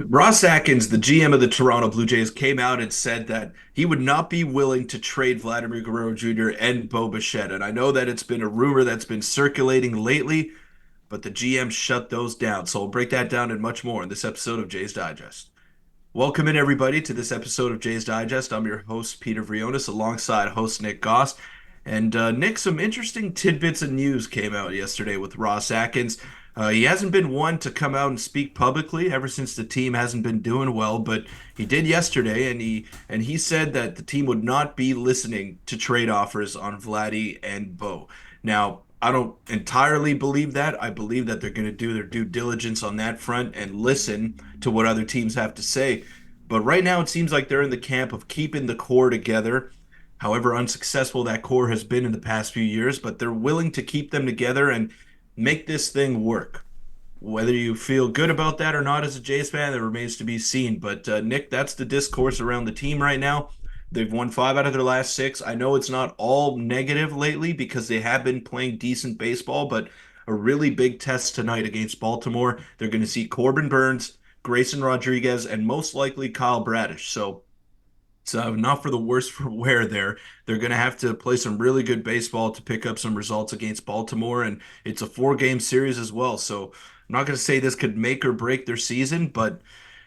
Ross Atkins, the GM of the Toronto Blue Jays, came out and said that he would not be willing to trade Vladimir Guerrero Jr. and Bo Bichette. And I know that it's been a rumor that's been circulating lately, but the GM shut those down. So we'll break that down and much more in this episode of Jays Digest. Welcome in, everybody, to this episode of Jays Digest. I'm your host, Peter Vryonis, alongside host Nick Gosse. And Nick, some interesting tidbits of news came out yesterday with Ross Atkins. He hasn't been one to come out and speak publicly ever since the team hasn't been doing well, but he did yesterday, and he said that the team would not be listening to trade offers on Vladdy and Bo. Now, I don't entirely believe that. I believe that they're going to do their due diligence on that front and listen to what other teams have to say. But right now, it seems like they're in the camp of keeping the core together, however unsuccessful that core has been in the past few years, but they're willing to keep them together and make this thing work. Whether you feel good about that or not as a Jays fan, that remains to be seen. But Nick, that's the discourse around the team right now. They've won five out of their last six. I know it's not all negative lately because they have been playing decent baseball, but a really big test tonight against Baltimore. They're going to see Corbin Burns, Grayson Rodriguez, and most likely Kyle Bradish. So it's not for the worse for wear there. They're going to have to play some really good baseball to pick up some results against Baltimore, and it's a four-game series as well. So I'm not going to say this could make or break their season, but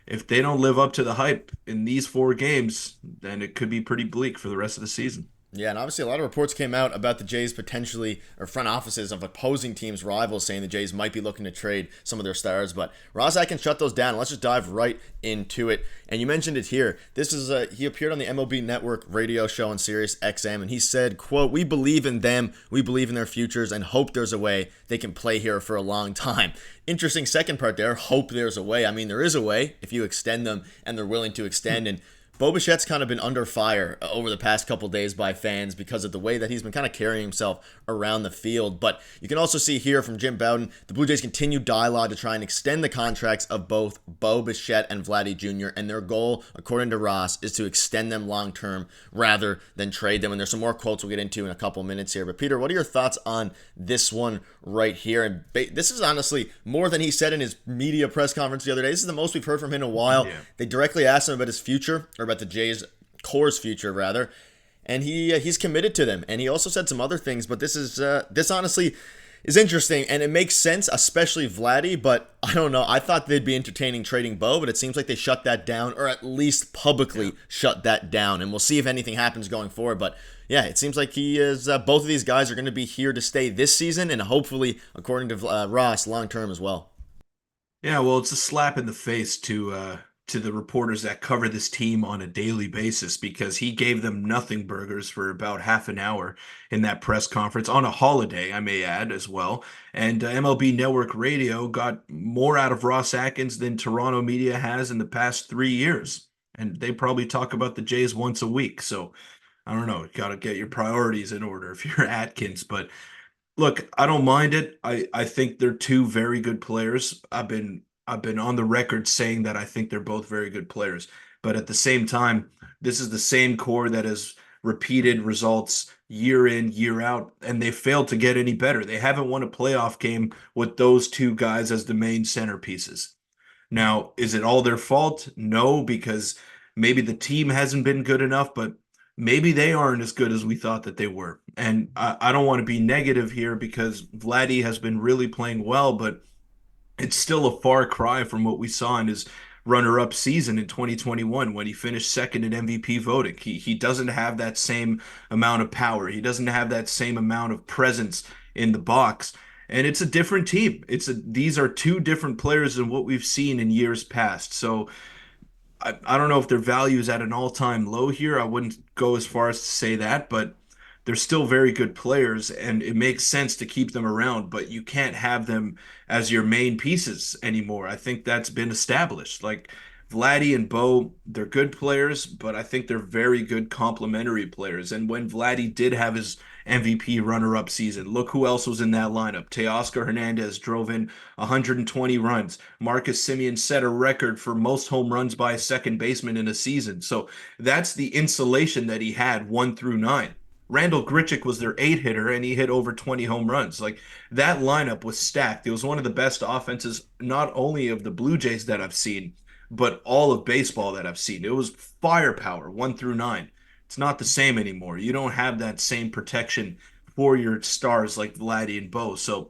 if they don't live up to the hype in these four games, then it could be pretty bleak for the rest of the season. Yeah, and obviously a lot of reports came out about the Jays potentially, or front offices of opposing teams' rivals saying the Jays might be looking to trade some of their stars, but Ross Atkins shut those down. Let's just dive right into it. And you mentioned it here. This is he appeared on the MLB Network radio show on Sirius XM, and he said, quote, "We believe in them, we believe in their futures, and hope there's a way they can play here for a long time." Interesting second part there, hope there's a way. I mean, there is a way if you extend them and they're willing to extend, and Bo Bichette's kind of been under fire over the past couple days by fans because of the way that he's been kind of carrying himself around the field. But you can also see here from Jim Bowden, the Blue Jays continue dialogue to try and extend the contracts of both Bo Bichette and Vladdy Jr. And their goal, according to Ross, is to extend them long term rather than trade them. And there's some more quotes we'll get into in a couple minutes here. But Peter, what are your thoughts on this one right here? And this is honestly more than he said in his media press conference the other day. This is the most we've heard from him in a while. Yeah. They directly asked him about his future, or about the Jays core's future rather, and he's committed to them. And he also said some other things, but this honestly is interesting, and it makes sense, especially Vladdy. But I don't know. I thought they'd be entertaining trading Bo, but it seems like they shut that down, or at least publicly shut that down. And we'll see if anything happens going forward. But yeah, it seems like he is. Both of these guys are going to be here to stay this season, and hopefully, according to Ross, long term as well. Yeah, well, it's a slap in the face to the reporters that cover this team on a daily basis because he gave them nothing burgers for about half an hour in that press conference on a holiday, I may add as well. And MLB Network Radio got more out of Ross Atkins than Toronto media has in the past 3 years. And they probably talk about the Jays once a week. So I don't know, got to get your priorities in order if you're Atkins. But look, I don't mind it. I think they're two very good players. I've been on the record saying that I think they're both very good players. But at the same time, this is the same core that has repeated results year in, year out, and they failed to get any better. They haven't won a playoff game with those two guys as the main centerpieces. Now, is it all their fault? No, because maybe the team hasn't been good enough, but maybe they aren't as good as we thought that they were. And I don't want to be negative here because Vladdy has been really playing well, but it's still a far cry from what we saw in his runner-up season in 2021 when he finished second in MVP voting. He doesn't have that same amount of power. He doesn't have that same amount of presence in the box. And it's a different team. These are two different players than what we've seen in years past. So I don't know if their value is at an all-time low here. I wouldn't go as far as to say that, but they're still very good players, and it makes sense to keep them around, but you can't have them as your main pieces anymore. I think that's been established. Like Vladdy and Bo, they're good players, but I think they're very good complementary players. And when Vladdy did have his MVP runner-up season, look who else was in that lineup. Teoscar Hernandez drove in 120 runs. Marcus Semien set a record for most home runs by a second baseman in a season. So that's the insulation that he had 1 through 9. Randall Grichuk was their eight hitter, and he hit over 20 home runs. Like that lineup was stacked. It was one of the best offenses, not only of the Blue Jays that I've seen, but all of baseball that I've seen. It was firepower, 1 through 9. It's not the same anymore. You don't have that same protection for your stars like Vladdy and Bo. So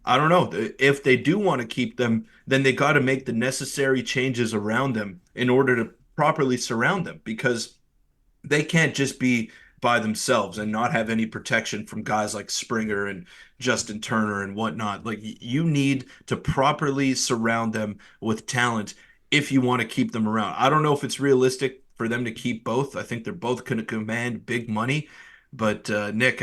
I don't know. If they do want to keep them, then they got to make the necessary changes around them in order to properly surround them because they can't just be by themselves and not have any protection from guys like Springer and Justin Turner and whatnot. Like you need to properly surround them with talent if you want to keep them around. I don't know if it's realistic for them to keep both. I think they're both going to command big money, but Nick,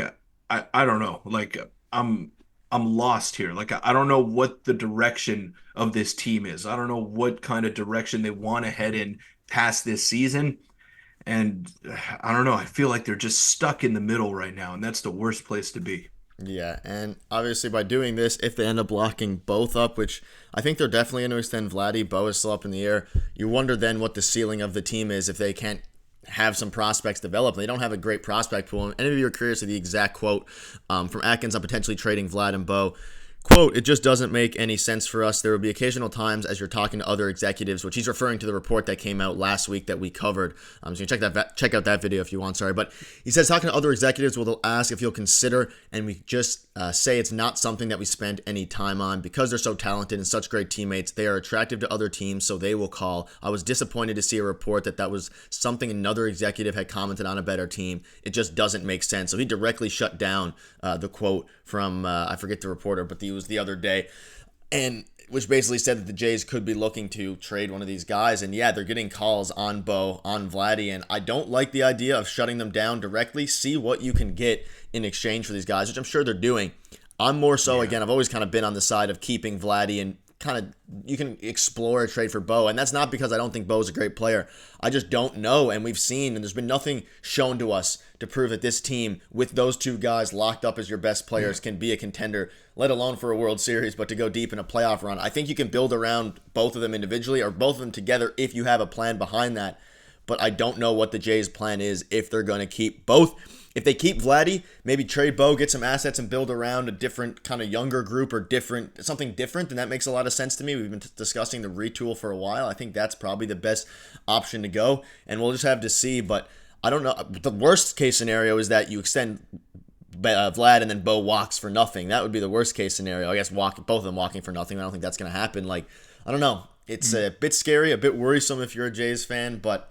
I don't know. Like I'm lost here. Like I don't know what the direction of this team is. I don't know what kind of direction they want to head in past this season. And I don't know. I feel like they're just stuck in the middle right now, and that's the worst place to be. Yeah, and obviously by doing this, if they end up locking both up, which I think they're definitely going to extend Vladdy, Bo is still up in the air, you wonder then what the ceiling of the team is if they can't have some prospects develop. They don't have a great prospect pool. And any of you are curious of the exact quote from Atkins on potentially trading Vlad and Bo. Quote, "It just doesn't make any sense for us. There will be occasional times as you're talking to other executives," which he's referring to the report that came out last week that we covered. So you can check out that video if you want, sorry. But he says talking to other executives, well, they'll ask if you'll consider, and we just say it's not something that we spend any time on. Because they're so talented and such great teammates, they are attractive to other teams, so they will call. I was disappointed to see a report that was something another executive had commented on a better team. It just doesn't make sense. So he directly shut down the quote from, I forget the reporter, but it was the other day, and which basically said that the Jays could be looking to trade one of these guys. And yeah, they're getting calls on Bo, on Vladdy, and I don't like the idea of shutting them down directly. See what you can get in exchange for these guys, which I'm sure they're doing. I'm more so, again, I've always kind of been on the side of keeping Vladdy and kind of you can explore a trade for Bo, and that's not because I don't think Bo's a great player. I just don't know, and we've seen, and there's been nothing shown to us to prove that this team, with those two guys locked up as your best players, can be a contender, let alone for a World Series, but to go deep in a playoff run. I think you can build around both of them individually or both of them together if you have a plan behind that, but I don't know what the Jays' plan is if they're going to keep both. If they keep Vladdy, maybe trade Bo, get some assets, and build around a different kind of younger group or something different, then that makes a lot of sense to me. We've been discussing the retool for a while. I think that's probably the best option to go, and we'll just have to see. But I don't know. The worst case scenario is that you extend Vlad and then Bo walks for nothing. That would be the worst case scenario. I guess both of them walking for nothing. I don't think that's going to happen. Like, I don't know. It's a bit scary, a bit worrisome if you're a Jays fan, but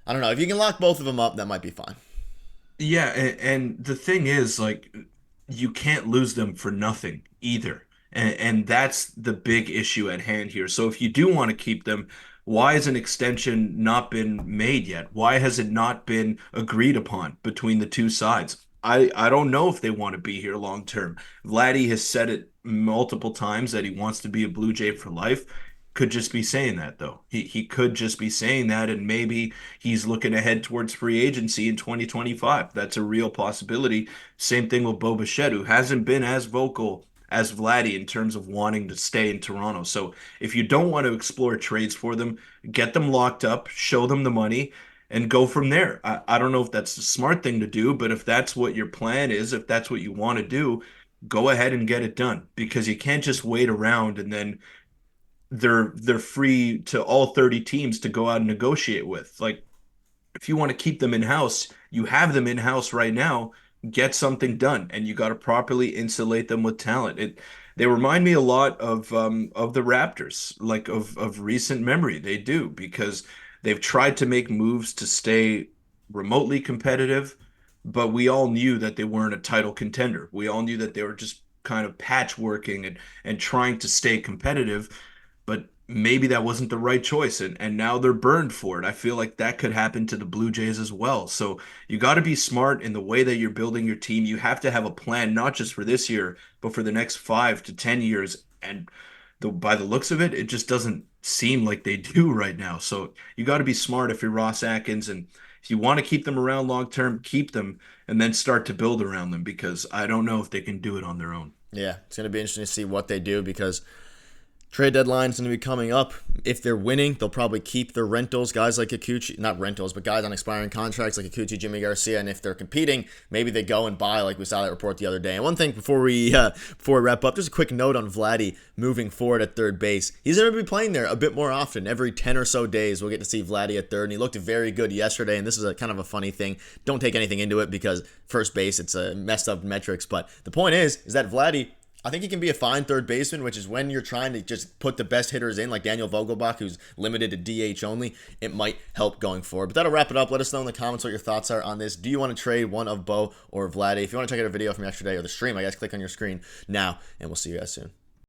I don't know. If you can lock both of them up, that might be fine. Yeah, and the thing is, like, you can't lose them for nothing either. And that's the big issue at hand here. So if you do want to keep them, why has an extension not been made yet? Why has it not been agreed upon between the two sides? I don't know if they want to be here long term. Vladdy has said it multiple times that he wants to be a Blue Jay for life. Could just be saying that though. He could just be saying that, and maybe he's looking ahead towards free agency in 2025. That's a real possibility. Same thing with Bo Bichette, who hasn't been as vocal as Vladdy in terms of wanting to stay in Toronto. So if you don't want to explore trades for them, get them locked up, show them the money, and go from there. I don't know if that's the smart thing to do, but if that's what your plan is, if that's what you want to do, go ahead and get it done because you can't just wait around and then they're free to all 30 teams to go out and negotiate with. Like if you want to keep them in house, you have them in house right now. Get something done, and you got to properly insulate them with talent. They remind me a lot of the Raptors, like of recent memory. They do because they've tried to make moves to stay remotely competitive, but we all knew that they weren't a title contender. We all knew that they were just kind of patchworking and trying to stay competitive, but maybe that wasn't the right choice and now they're burned for it. I feel like that could happen to the Blue Jays as well. So you got to be smart in the way that you're building your team. You have to have a plan not just for this year, but for the next 5 to 10 years. And by the looks of it, it just doesn't seem like they do right now. So you got to be smart if you're Ross Atkins and if you want to keep them around long term, keep them and then start to build around them because I don't know if they can do it on their own. Yeah, it's going to be interesting to see what they do because Trade deadline is going to be coming up. If they're winning, they'll probably keep their rentals, guys like Kikuchi, not rentals, but guys on expiring contracts like Kikuchi, Jimmy Garcia. And if they're competing, maybe they go and buy, like we saw that report the other day. And one thing before we wrap up, just a quick note on Vladdy moving forward at third base. He's going to be playing there a bit more often. Every 10 or so days, we'll get to see Vladdy at third. And he looked very good yesterday. And this is a kind of a funny thing. Don't take anything into it because first base, it's a messed up metrics. But the point is that Vladdy, I think he can be a fine third baseman, which is when you're trying to just put the best hitters in, like Daniel Vogelbach, who's limited to DH only. It might help going forward. But that'll wrap it up. Let us know in the comments what your thoughts are on this. Do you want to trade one of Bo or Vladdy? If you want to check out a video from yesterday or the stream, I guess click on your screen now, and we'll see you guys soon.